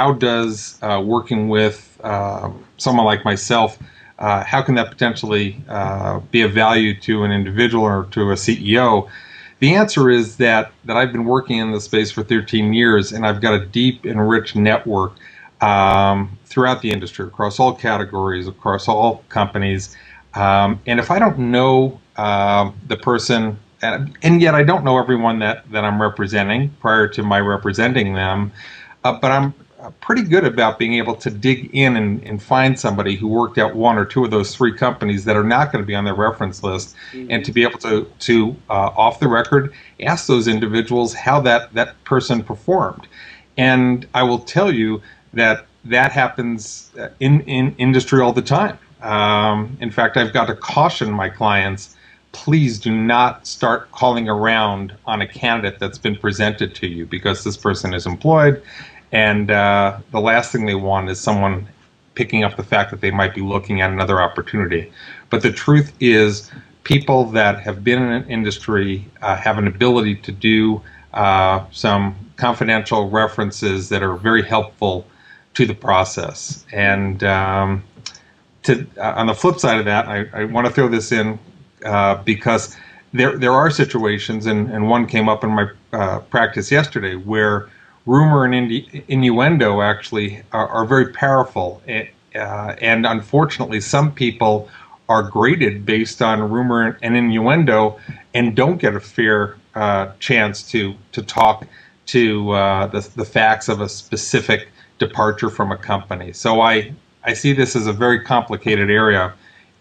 how does working with someone like myself, how can that potentially be of value to an individual or to a CEO? The answer is that I've been working in this space for 13 years, and I've got a deep and rich network throughout the industry, across all categories, across all companies. And if I don't know the person, and yet I don't know everyone that I'm representing prior to my representing them, but I'm pretty good about being able to dig in and find somebody who worked at one or two of those three companies that are not going to be on their reference list, and to be able to off the record, ask those individuals how that person performed. And I will tell you that happens in industry all the time. In fact, I've got to caution my clients, please do not start calling around on a candidate that's been presented to you, because this person is employed, and the last thing they want is someone picking up the fact that they might be looking at another opportunity. But the truth is, people that have been in an industry have an ability to do some confidential references that are very helpful to the process. And on the flip side of that, I want to throw this in because there are situations, and one came up in my practice yesterday, where rumor and innuendo actually are very powerful. And unfortunately, some people are graded based on rumor and innuendo and don't get a fair chance to talk to the facts of a specific departure from a company. So I see this as a very complicated area,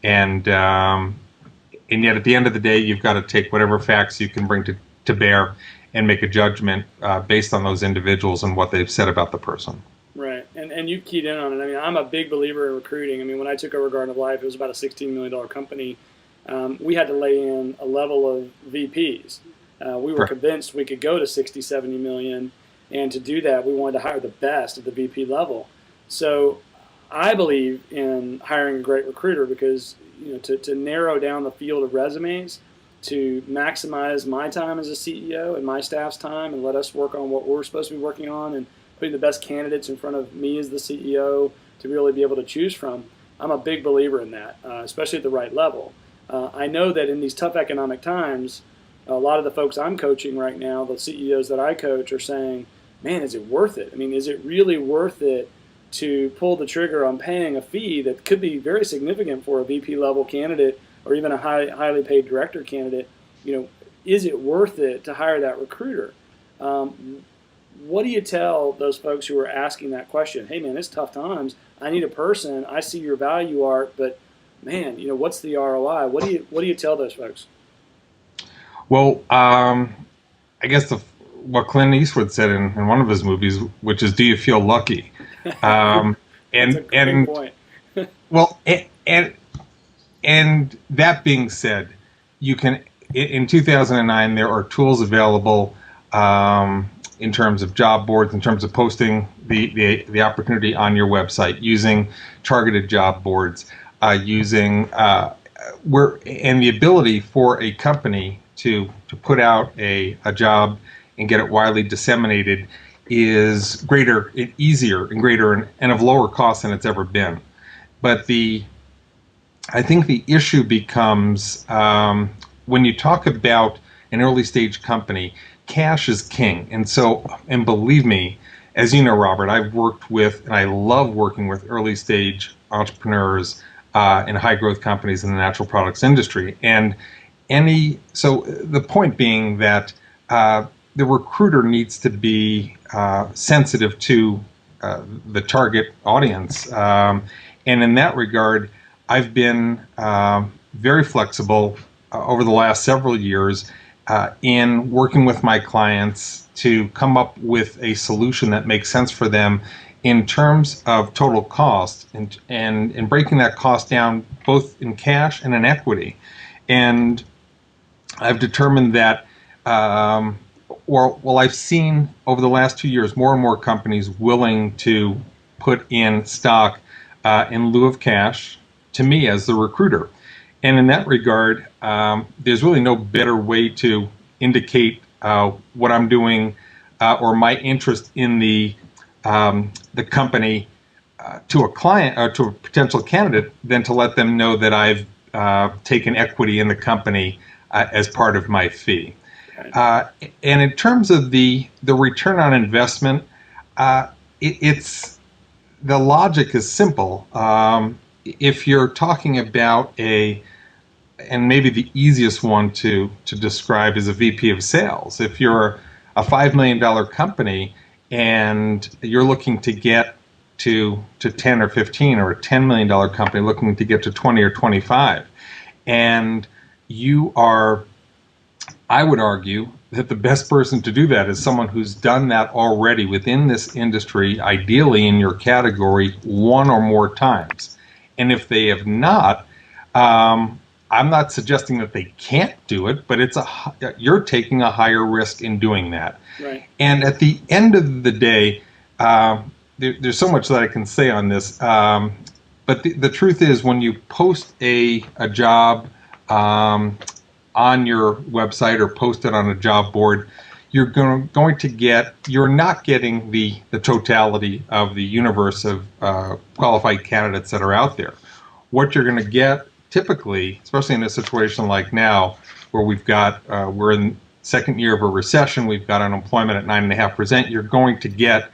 and yet at the end of the day, you've got to take whatever facts you can bring to bear and make a judgment based on those individuals and what they've said about the person. Right, and you keyed in on it. I mean, I'm a big believer in recruiting. I mean, when I took over Garden of Life, it was about a $16 million company. We had to lay in a level of VPs. We were convinced we could go to 60, 70 million, and to do that, we wanted to hire the best at the VP level. So I believe in hiring a great recruiter, because to narrow down the field of resumes, to maximize my time as a CEO and my staff's time, and let us work on what we're supposed to be working on, and putting the best candidates in front of me as the CEO to really be able to choose from. I'm a big believer in that, especially at the right level. I know that in these tough economic times, a lot of the folks I'm coaching right now, the CEOs that I coach, are saying, man, is it worth it? I mean, is it really worth it to pull the trigger on paying a fee that could be very significant for a VP level candidate, or even a highly paid director candidate? Is it worth it to hire that recruiter? What do you tell those folks who are asking that question? Hey, man, it's tough times. I need a person. I see your value, Art, but man, what's the ROI? What do you tell those folks? Well, I guess what Clint Eastwood said in one of his movies, which is, "Do you feel lucky?" That's a great point. Well, and that being said, you can, in 2009, there are tools available in terms of job boards, in terms of posting the opportunity on your website, using targeted job boards, using and the ability for a company to put out a job and get it widely disseminated is greater, easier, and greater, and of lower cost than it's ever been. But I think the issue becomes when you talk about an early stage company, cash is king. And believe me, as you know, Robert, I've worked with, and I love working with, early stage entrepreneurs in high growth companies in the natural products industry. And so the point being that the recruiter needs to be sensitive to the target audience. And in that regard, I've been very flexible over the last several years in working with my clients to come up with a solution that makes sense for them in terms of total cost, and breaking that cost down both in cash and in equity. And I've determined that, I've seen over the last 2 years more and more companies willing to put in stock in lieu of cash to me as the recruiter. And in that regard, there's really no better way to indicate what I'm doing or my interest in the the company to a client or to a potential candidate than to let them know that I've taken equity in the company as part of my fee. And in terms of the return on investment, it's the logic is simple. If you're talking about and maybe the easiest one to describe is a VP of sales. If you're a $5 million company and you're looking to get to 10 or 15, or a $10 million company looking to get to 20 or 25, and you are, I would argue that the best person to do that is someone who's done that already within this industry, ideally in your category, one or more times. And if they have not, I'm not suggesting that they can't do it, but you're taking a higher risk in doing that. Right. And at the end of the day, there's so much that I can say on this, but the truth is, when you post a job on your website or post it on a job board, you're not getting the totality of the universe of qualified candidates that are out there. What you're going to get typically, especially in a situation like now, where we're in second year of a recession, we've got unemployment at 9.5%. You're going to get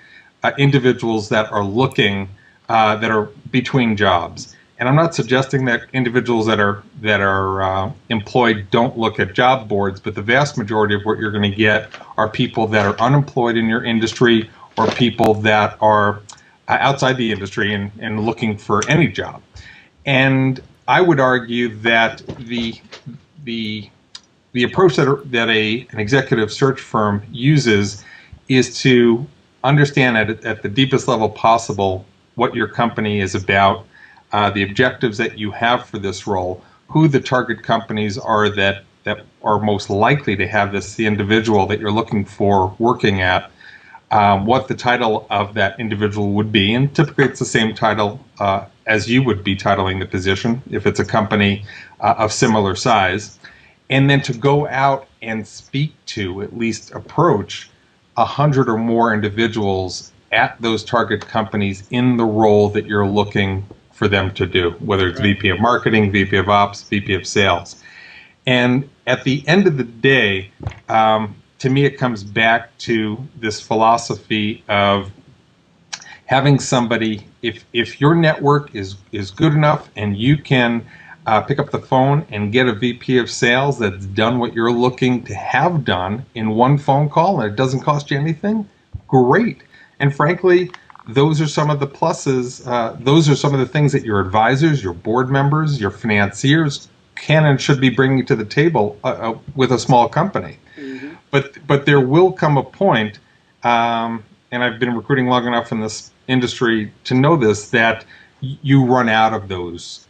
individuals that are looking, that are between jobs. And I'm not suggesting that individuals that are employed don't look at job boards, but the vast majority of what you're going to get are people that are unemployed in your industry, or people that are outside the industry and looking for any job. And I would argue that the approach that an executive search firm uses is to understand at the deepest level possible what your company is about, the objectives that you have for this role, who the target companies are that are most likely to have the individual that you're looking for working at, what the title of that individual would be, and typically it's the same title as you would be titling the position if it's a company of similar size, and then to go out and speak to, at least approach, 100 or more individuals at those target companies in the role that you're looking for them to do, whether it's VP of marketing, VP of ops, VP of sales. And at the end of the day, to me, it comes back to this philosophy of having somebody, if your network is good enough and you can pick up the phone and get a VP of sales that's done what you're looking to have done in one phone call and it doesn't cost you anything, great. And frankly, those are some of the pluses. Those are some of the things that your advisors, your board members, your financiers can and should be bringing to the table with a small company. Mm-hmm. But there will come a point, and I've been recruiting long enough in this industry to know this, that you run out of those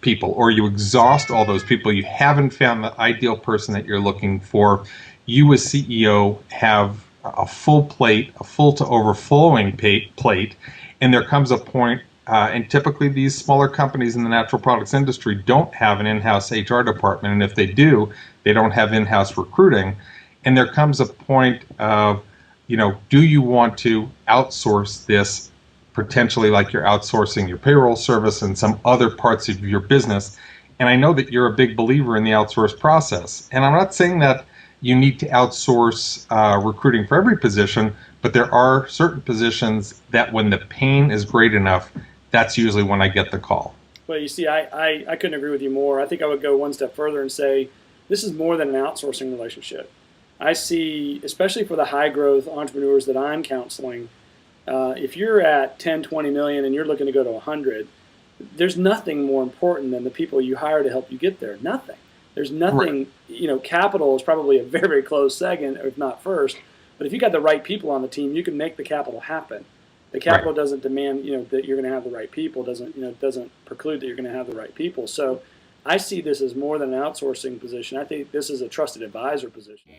people, or you exhaust all those people. You haven't found the ideal person that you're looking for. You as CEO have a full plate, a full to overflowing plate, and there comes a point, and typically these smaller companies in the natural products industry don't have an in-house HR department, and if they do, they don't have in-house recruiting. And there comes a point of, do you want to outsource this, potentially like you're outsourcing your payroll service and some other parts of your business? And I know that you're a big believer in the outsource process. And I'm not saying that you need to outsource recruiting for every position, but there are certain positions that when the pain is great enough, that's usually when I get the call. Well, you see, I couldn't agree with you more. I think I would go one step further and say this is more than an outsourcing relationship. I see, especially for the high growth entrepreneurs that I'm counseling, if you're at 10, 20 million and you're looking to go to 100, there's nothing more important than the people you hire to help you get there. Nothing. There's nothing, right. Capital is probably a very, very close second, if not first. But if you got the right people on the team, you can make the capital happen. The capital right. doesn't demand, that you're going to have the right people. Doesn't preclude that you're going to have the right people. So I see this as more than an outsourcing position. I think this is a trusted advisor position.